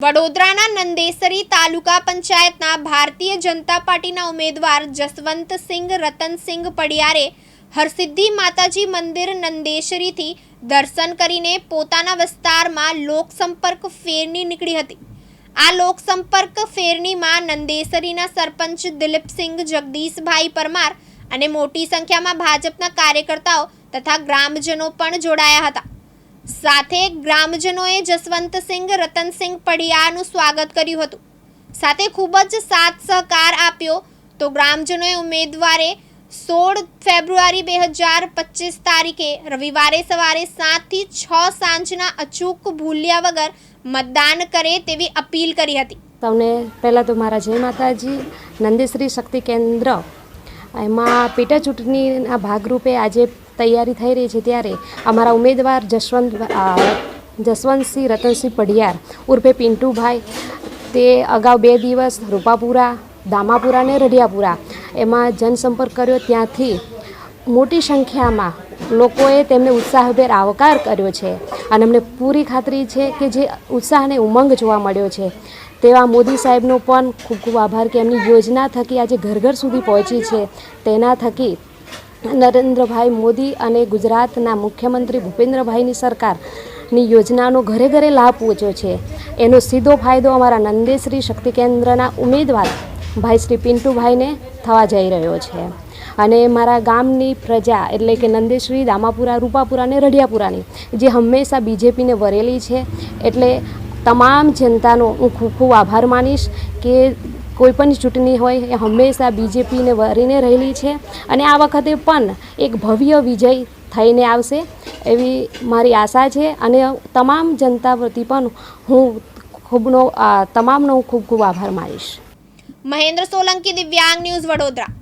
વડોદરાના નંદેસરી તાલુકા પંચાયતના ભારતીય જનતા પાર્ટીના ઉમેદવાર જસવંતસિંહ રતનસિંહ પડિયારે હરસિદ્ધિ માતાજી મંદિર નંદેસરીથી દર્શન કરીને પોતાના વિસ્તારમાં લોકસંપર્ક ફેરની નીકળી હતી। આ લોકસંપર્ક ફેરનીમાં નંદેસરીના સરપંચ દિલીપસિંહ જગદીશભાઈ પરમાર અને મોટી સંખ્યામાં ભાજપના કાર્યકર્તાઓ તથા ગ્રામજનો પણ જોડાયા હતા। સાથે ગ્રામજનોએ જસવંતસિંહ રતનસિંહ પડિયારનું સ્વાગત કર્યું હતું। સાથે ખૂબ જ સાથ સહકાર આપ્યો તો ગ્રામજનોએ ઉમેદવારે 16 ફેબ્રુઆરી 2025 તારીખે રવિવારે સવારે 7 થી 6 સાંજના અચૂક ભૂલ્યા વગર મતદાન કરે તેવી અપીલ કરી હતી। તમને પહેલાં તો મારા જય માતાજી। નંદેસરી શક્તિ કેન્દ્ર એમાં પેટા ચૂંટણીના ભાગરૂપે આજે તૈયારી થઈ રહી છે, ત્યારે અમારા ઉમેદવાર જસવંતસિંહ રતનસિંહ પડિયાર ઉર્ફે પિન્ટુભાઈ તે અગાઉ 2 દિવસ રૂપાપુરા, દામાપુરા અને રઢિયાપુરા એમાં જનસંપર્ક કર્યો। ત્યાંથી મોટી સંખ્યામાં લોકોએ તેમને ઉત્સાહભેર આવકાર કર્યો છે અને અમને પૂરી ખાતરી છે કે જે ઉત્સાહ અને ઉમંગ જોવા મળ્યો છે તેવા મોદી સાહેબનો પણ ખૂબ ખૂબ આભાર કે એમની યોજના થકી આજે ઘર ઘર સુધી પહોંચી છે। તેના થકી નરેન્દ્રભાઈ મોદી અને ગુજરાતના મુખ્યમંત્રી ભૂપેન્દ્રભાઈની સરકારની યોજનાનો ઘરે ઘરે લાભ પહોંચ્યો છે। એનો સીધો ફાયદો અમારા નંદેસરી શક્તિ કેન્દ્રના ઉમેદવાર ભાઈ શ્રી પિન્ટુભાઈને થવા જઈ રહ્યો છે અને મારા ગામની પ્રજા એટલે કે નંદેસરી, દામાપુરા, રૂપાપુરા અને રઢિયાપુરાની જે હંમેશા બીજેપીને વરેલી છે, એટલે તમામ જનતાનો હું ખૂબ ખૂબ આભાર માનીશ કે કોઈપણ ચૂંટણી હોય એ હંમેશા બીજેપીને વરીને રહેલી છે અને આ વખતે પણ એક ભવ્ય વિજય થઈને આવશે એવી મારી આશા છે અને તમામ જનતા પ્રતિ પણ હું તમામનો ખૂબ ખૂબ આભાર માનીશ। મહેન્દ્ર સોલંકી, દિવ્યાંગ ન્યૂઝ, વડોદરા।